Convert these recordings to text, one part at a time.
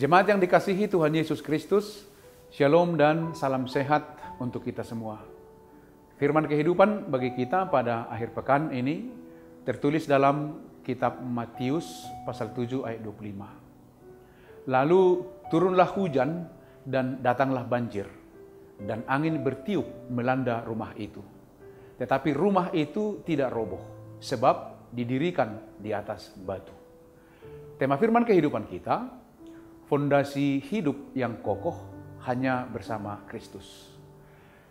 Jemaat yang dikasihi Tuhan Yesus Kristus, Shalom dan salam sehat untuk kita semua. Firman kehidupan bagi kita pada akhir pekan ini tertulis dalam kitab Matius pasal 7 ayat 25. Lalu turunlah hujan dan datanglah banjir, dan angin bertiup melanda rumah itu. Tetapi rumah itu tidak roboh, sebab didirikan di atas batu. Tema firman kehidupan kita, fondasi hidup yang kokoh hanya bersama Kristus.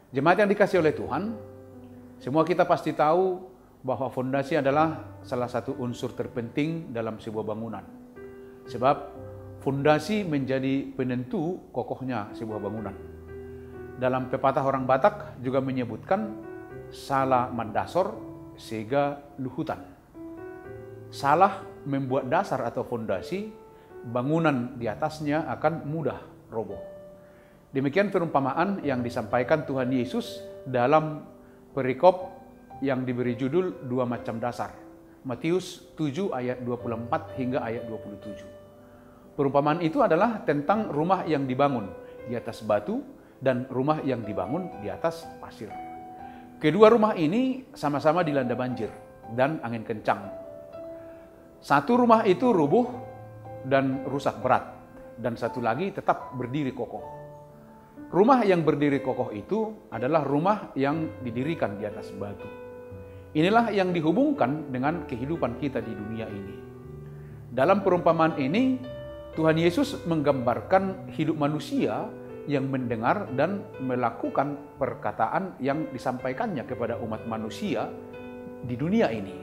Jemaat yang dikasihi oleh Tuhan, semua kita pasti tahu bahwa fondasi adalah salah satu unsur terpenting dalam sebuah bangunan. Sebab fondasi menjadi penentu kokohnya sebuah bangunan. Dalam pepatah orang Batak juga menyebutkan salah mandasor sega luhutan. Salah membuat dasar atau fondasi, bangunan di atasnya akan mudah roboh. Demikian perumpamaan yang disampaikan Tuhan Yesus dalam perikop yang diberi judul dua macam dasar. Matius 7 ayat 24 hingga ayat 27. Perumpamaan itu adalah tentang rumah yang dibangun di atas batu dan rumah yang dibangun di atas pasir. Kedua rumah ini sama-sama dilanda banjir dan angin kencang. Satu rumah itu rubuh dan rusak berat, dan satu lagi tetap berdiri kokoh. Rumah yang berdiri kokoh itu adalah rumah yang didirikan di atas batu. Inilah yang dihubungkan dengan kehidupan kita di dunia ini. Dalam perumpamaan ini, Tuhan Yesus menggambarkan hidup manusia yang mendengar dan melakukan perkataan yang disampaikannya kepada umat manusia di dunia ini.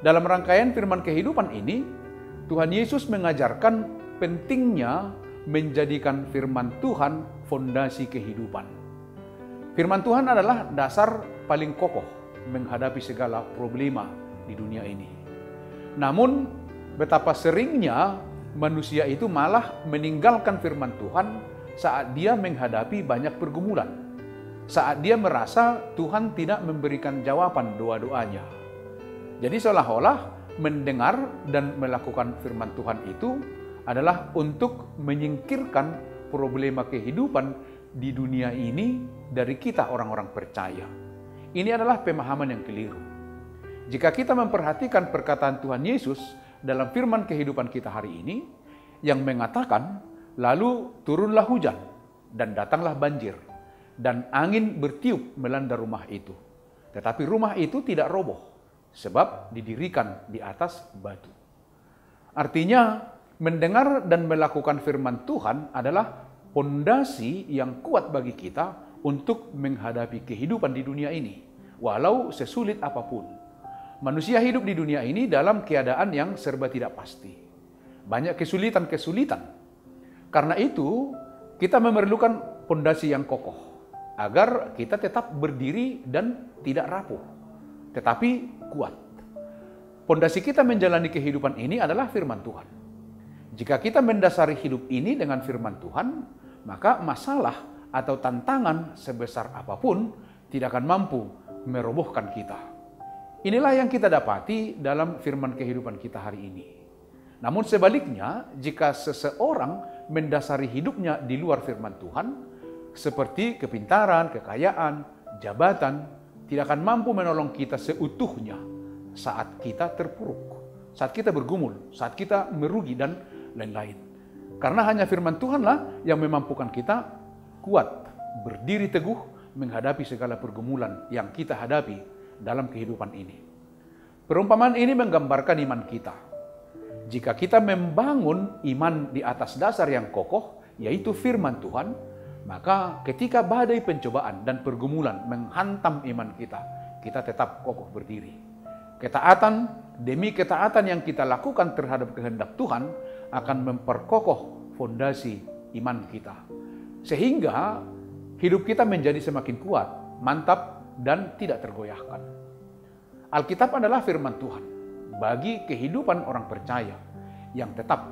Dalam rangkaian firman kehidupan ini, Tuhan Yesus mengajarkan pentingnya menjadikan firman Tuhan fondasi kehidupan. Firman Tuhan adalah dasar paling kokoh menghadapi segala problema di dunia ini. Namun, betapa seringnya manusia itu malah meninggalkan firman Tuhan saat dia menghadapi banyak pergumulan. Saat dia merasa Tuhan tidak memberikan jawaban doa-doanya. Jadi seolah-olah mendengar dan melakukan firman Tuhan itu adalah untuk menyingkirkan problema kehidupan di dunia ini dari kita orang-orang percaya. Ini adalah pemahaman yang keliru. Jika kita memperhatikan perkataan Tuhan Yesus dalam firman kehidupan kita hari ini, yang mengatakan, lalu turunlah hujan dan datanglah banjir, dan angin bertiup melanda rumah itu. Tetapi rumah itu tidak roboh, sebab didirikan di atas batu. Artinya, mendengar dan melakukan firman Tuhan adalah fondasi yang kuat bagi kita untuk menghadapi kehidupan di dunia ini, walau sesulit apapun. Manusia hidup di dunia ini dalam keadaan yang serba tidak pasti. Banyak kesulitan-kesulitan. Karena itu, kita memerlukan fondasi yang kokoh, agar kita tetap berdiri dan tidak rapuh, tetapi kuat. Pondasi kita menjalani kehidupan ini adalah firman Tuhan. Jika kita mendasari hidup ini dengan firman Tuhan, maka masalah atau tantangan sebesar apapun tidak akan mampu merobohkan kita. Inilah yang kita dapati dalam firman kehidupan kita hari ini. Namun sebaliknya, jika seseorang mendasari hidupnya di luar firman Tuhan, seperti kepintaran, kekayaan, jabatan, tidak akan mampu menolong kita seutuhnya saat kita terpuruk, saat kita bergumul, saat kita merugi, dan lain-lain. Karena hanya firman Tuhanlah yang memampukan kita kuat, berdiri teguh, menghadapi segala pergumulan yang kita hadapi dalam kehidupan ini. Perumpamaan ini menggambarkan iman kita. Jika kita membangun iman di atas dasar yang kokoh, yaitu firman Tuhan, maka ketika badai pencobaan dan pergumulan menghantam iman kita, kita tetap kokoh berdiri. Ketaatan demi ketaatan yang kita lakukan terhadap kehendak Tuhan akan memperkokoh fondasi iman kita. Sehingga hidup kita menjadi semakin kuat, mantap, dan tidak tergoyahkan. Alkitab adalah firman Tuhan bagi kehidupan orang percaya yang tetap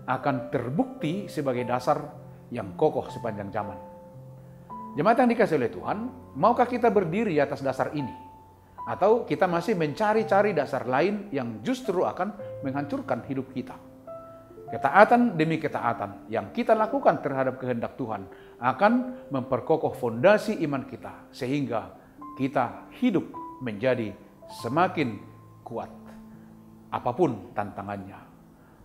akan terbukti sebagai dasar yang kokoh sepanjang zaman. Jemaat yang dikasihi oleh Tuhan, maukah kita berdiri atas dasar ini? Atau kita masih mencari-cari dasar lain yang justru akan menghancurkan hidup kita? Ketaatan demi ketaatan yang kita lakukan terhadap kehendak Tuhan akan memperkokoh fondasi iman kita sehingga kita hidup menjadi semakin kuat apapun tantangannya.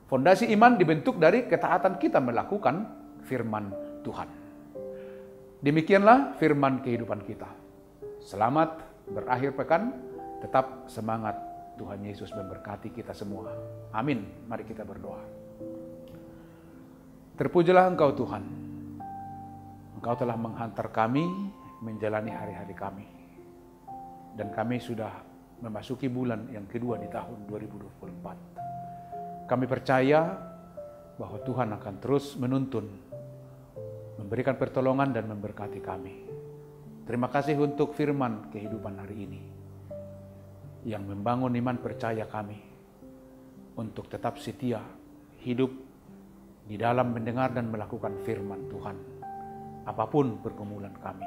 Fondasi iman dibentuk dari ketaatan kita melakukan firman Tuhan. Demikianlah firman kehidupan kita. Selamat berakhir pekan, tetap semangat. Tuhan Yesus memberkati kita semua. Amin. Mari kita berdoa. Terpujilah Engkau Tuhan. Engkau telah menghantar kami menjalani hari-hari kami. Dan kami sudah memasuki bulan yang kedua di tahun 2024. Kami percaya bahwa Tuhan akan terus menuntun, memberikan pertolongan dan memberkati kami. Terima kasih untuk firman kehidupan hari ini yang membangun iman percaya kami untuk tetap setia hidup di dalam mendengar dan melakukan firman Tuhan, apapun pergumulan kami.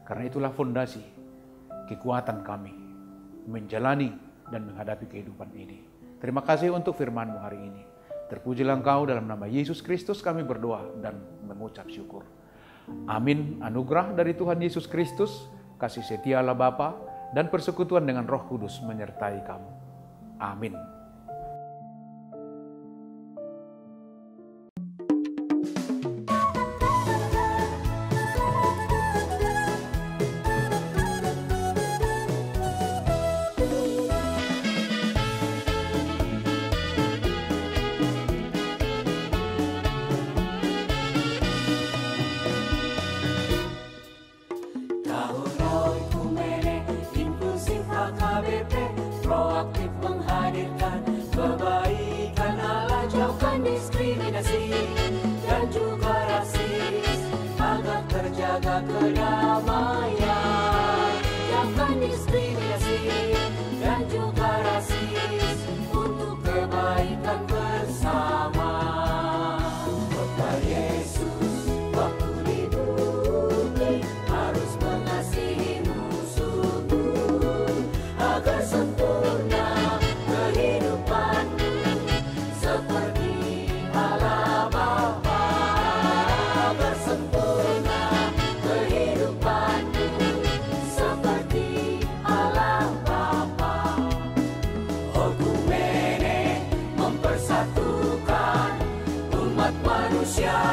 Karena itulah fondasi kekuatan kami menjalani dan menghadapi kehidupan ini. Terima kasih untuk firman-Mu hari ini. Terpujilah Engkau, dalam nama Yesus Kristus kami berdoa dan mengucap syukur. Amin. Anugerah dari Tuhan Yesus Kristus, kasih setia Allah Bapa, dan persekutuan dengan Roh Kudus menyertai kamu. Amin. Proaktif menghadirkan kebaikan Allah, jauhkan diskriminasi dan juga rasis, agar terjaga kedamaian. Jauhkan diskriminasi dan juga rasis untuk kebaikan bersama. Kota Yesus waktu di bumi harus mengasihi musuhmu agar sempurna kehidupanmu seperti Allah Bapa. Agar sempurna kehidupanmu seperti Allah Bapa. Okumene mempersatukan umat manusia